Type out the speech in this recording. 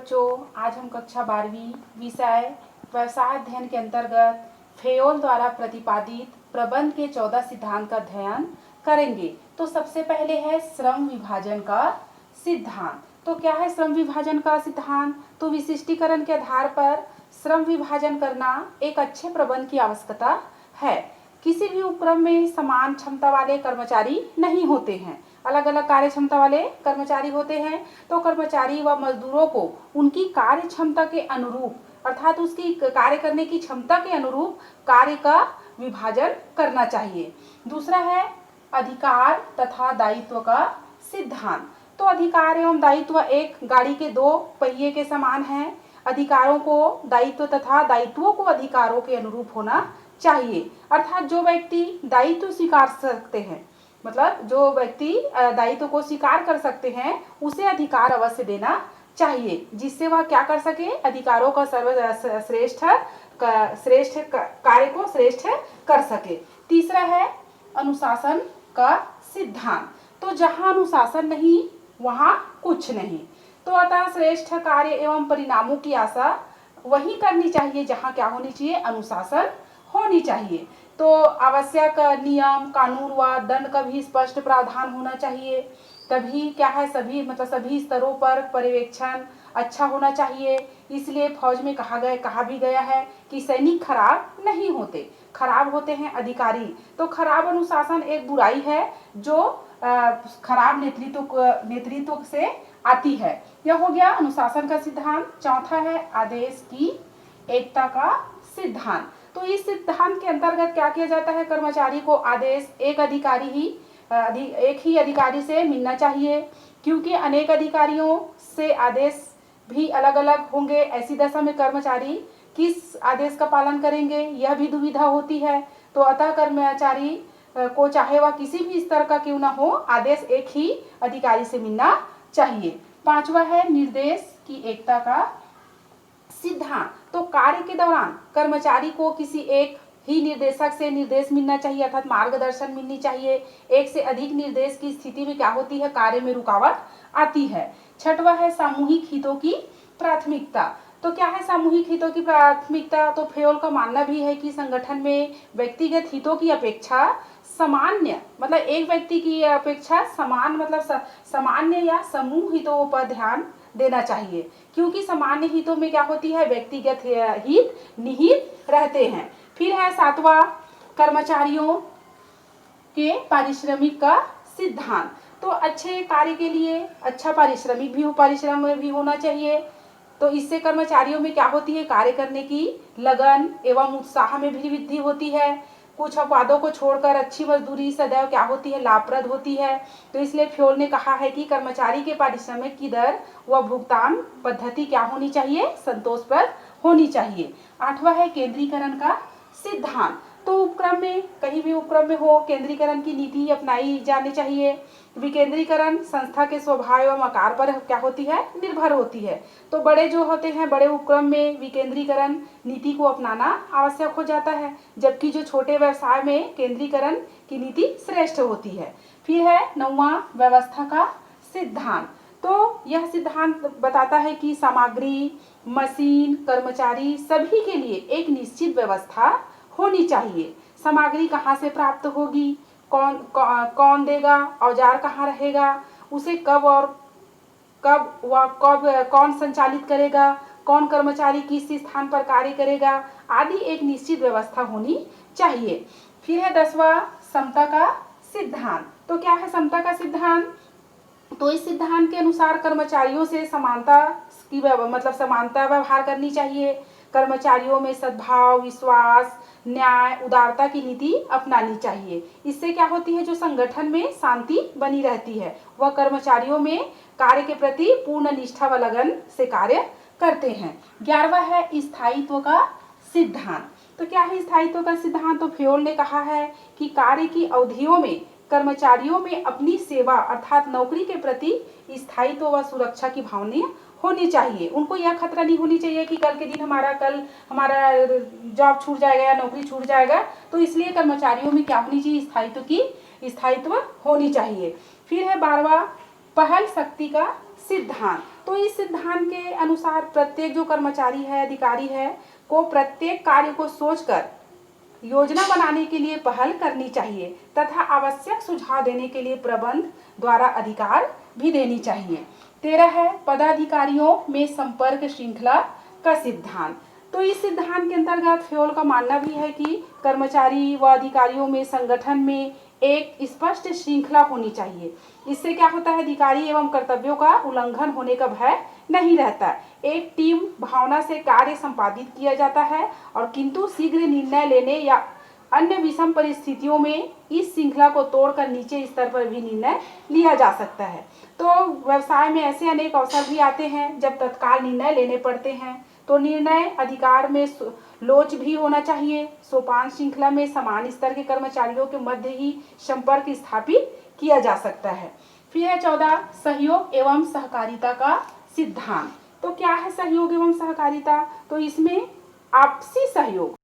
बच्चों, आज हम कक्षा 12वीं विषय व्यवसाय अध्ययन के अंतर्गत फेयोल द्वारा प्रतिपादित प्रबंध के 14 सिद्धांत का अध्ययन करेंगे। तो सबसे पहले है श्रम विभाजन का सिद्धांत। तो क्या है श्रम विभाजन का सिद्धांत? तो विशिष्टीकरण के आधार पर श्रम विभाजन करना एक अच्छे प्रबंध की आवश्यकता है। किसी भी उपक्रम में समान क्षमता वाले कर्मचारी नहीं होते हैं, अलग अलग कार्य क्षमता वाले कर्मचारी होते हैं। तो कर्मचारी व मजदूरों को उनकी कार्य क्षमता के अनुरूप अर्थात उसकी कार्य करने की क्षमता के अनुरूप कार्य का विभाजन करना चाहिए। दूसरा है अधिकार तथा दायित्व का सिद्धांत। तो अधिकार एवं दायित्व एक गाड़ी के दो पहिए के समान हैं। अधिकारों को दायित्व तथा दायित्वों को अधिकारों के अनुरूप होना चाहिए। अर्थात जो व्यक्ति दायित्व स्वीकार सकते हैं, मतलब जो व्यक्ति दायित्व को स्वीकार कर सकते हैं, उसे अधिकार अवश्य देना चाहिए, जिससे वह क्या कर सके, अधिकारों का सर्वश्रेष्ठ कार्य को श्रेष्ठ कर सके। तीसरा है अनुशासन का सिद्धांत। तो जहां अनुशासन नहीं वहां कुछ नहीं। तो अतः श्रेष्ठ कार्य एवं परिणामों की आशा वही करनी चाहिए जहां क्या होनी चाहिए, अनुशासन होनी चाहिए। तो आवश्यक नियम, कानून व दंड का भी स्पष्ट प्रावधान होना चाहिए। तभी क्या है, सभी स्तरों पर पर्यवेक्षण अच्छा होना चाहिए। इसलिए फौज में कहा भी गया है कि सैनिक खराब नहीं होते, खराब होते हैं अधिकारी। तो खराब अनुशासन एक बुराई है जो खराब नेतृत्व से आती है। यह हो गया अनुशासन का सिद्धांत। चौथा है आदेश की एकता का सिद्धांत। तो इस सिद्धांत के अंतर्गत क्या किया जाता है, कर्मचारी को आदेश एक ही अधिकारी से मिलना चाहिए, क्योंकि अनेक अधिकारियों से आदेश भी अलग अलग होंगे। ऐसी दशा में कर्मचारी किस आदेश का पालन करेंगे, यह भी दुविधा होती है। तो अतः कर्मचारी को चाहे वह किसी भी स्तर का क्यों ना हो, आदेश एक ही अधिकारी से मिलना चाहिए। पांचवा है निर्देश की एकता का सिद्धांत। तो कार्य के दौरान कर्मचारी को किसी एक ही निर्देशक से निर्देश मिलना चाहिए, अर्थात मार्गदर्शन मिलनी चाहिए। एक से अधिक निर्देश की स्थिति में क्या होती है, कार्य में रुकावट आती है। छठवा है सामूहिक हितों की प्राथमिकता। तो क्या है सामूहिक हितों की प्राथमिकता? तो फेयोल का मानना भी है कि संगठन में व्यक्तिगत हितों की अपेक्षा सामान्य, मतलब एक व्यक्ति की अपेक्षा सामान्य या समूह हितों पर ध्यान देना चाहिए, क्योंकि सामान्य हितों में क्या होती है, व्यक्तिगत हित निहित रहते हैं। फिर है सातवां कर्मचारियों के पारिश्रमिक का सिद्धांत। तो अच्छे कार्य के लिए अच्छा परिश्रम भी होना चाहिए। तो इससे कर्मचारियों में क्या होती है, कार्य करने की लगन एवं उत्साह में भी वृद्धि होती है। कुछ अपवादों को छोड़कर अच्छी मजदूरी सदैव क्या होती है, लाभप्रद होती है। तो इसलिए फेयोल ने कहा है कि कर्मचारी के पारिश्रमिक की दर व भुगतान पद्धति क्या होनी चाहिए, संतोषप्रद होनी चाहिए। आठवां है केंद्रीकरण का सिद्धांत। तो उपक्रम में, कहीं भी उपक्रम में हो, केंद्रीकरण की नीति अपनाई जानी चाहिए। विकेंद्रीकरण संस्था के स्वभाव एवं आकार पर क्या होती है, निर्भर होती है। तो बड़े जो होते हैं, बड़े उपक्रम में विकेंद्रीकरण नीति को अपनाना आवश्यक हो जाता है, जबकि जो छोटे व्यवसाय में केंद्रीकरण की नीति श्रेष्ठ होती है। फिर है नौवां व्यवस्था का सिद्धांत। तो यह सिद्धांत बताता है कि सामग्री, मशीन, कर्मचारी सभी के लिए एक निश्चित व्यवस्था होनी चाहिए। सामग्री कहाँ से प्राप्त होगी, कौन देगा, औजार कहाँ रहेगा, उसे कब कौन संचालित करेगा, कौन कर्मचारी किस स्थान पर कार्य करेगा, आदि एक निश्चित व्यवस्था होनी चाहिए। फिर है 10वां समता का सिद्धांत। तो क्या है समता का सिद्धांत? तो इस सिद्धांत के अनुसार कर्मचारियों से समानता व्यवहार करनी चाहिए। कर्मचारियों में सद्भाव, विश्वास, न्याय, उदारता की नीति अपनानी चाहिए। इससे क्या होती है, जो संगठन में शांति बनी रहती है, वह कर्मचारियों में कार्य के प्रति पूर्ण निष्ठा व लगन से कार्य करते हैं। 11वां है स्थायित्व का सिद्धांत। तो क्या है स्थायित्व का सिद्धांत? तो फेयोल ने कहा है कि कार्य की अवधियों में कर्मचारियों में अपनी सेवा अर्थात नौकरी के प्रति स्थायित्व व सुरक्षा की भावना होनी चाहिए। उनको यह खतरा नहीं होनी चाहिए कि कल के दिन हमारा जॉब छूट जाएगा या नौकरी छूट जाएगा। तो इसलिए कर्मचारियों में क्या होनी चाहिए, स्थायित्व होनी चाहिए। फिर है 12वां पहल शक्ति का सिद्धांत। तो इस सिद्धांत के अनुसार प्रत्येक जो कर्मचारी है, अधिकारी है, को प्रत्येक कार्य को सोचकर योजना बनाने के लिए पहल करनी चाहिए तथा आवश्यक सुझाव देने के लिए प्रबंध द्वारा अधिकार भी देनी चाहिए। 13 है पदाधिकारियों में संपर्क श्रृंखला का सिद्धांत। तो इस सिद्धांत के अंतर्गत फ्योल का मानना भी है कि कर्मचारी व अधिकारियों में संगठन में एक स्पष्ट श्रृंखला होनी चाहिए। इससे क्या होता है, अधिकारी एवं कर्तव्यों का उल्लंघन होने का भय नहीं रहता। एक टीम भावना से कार्य संपादित किया जाता है और किंतु शीघ्र निर्णय लेने या अन्य विषम परिस्थितियों में इस श्रृंखला को तोड़कर नीचे स्तर पर भी निर्णय लिया जा सकता है। तो व्यवसाय में ऐसे अनेक अवसर भी आते हैं जब तत्काल निर्णय लेने पड़ते हैं, तो निर्णय अधिकार में लोच भी होना चाहिए। सोपान श्रृंखला में समान स्तर के कर्मचारियों के मध्य ही संपर्क स्थापित किया जा सकता है। फिर है 14 सहयोग एवं सहकारिता का सिद्धांत। तो क्या है सहयोग एवं सहकारिता? तो इसमें आपसी सहयोग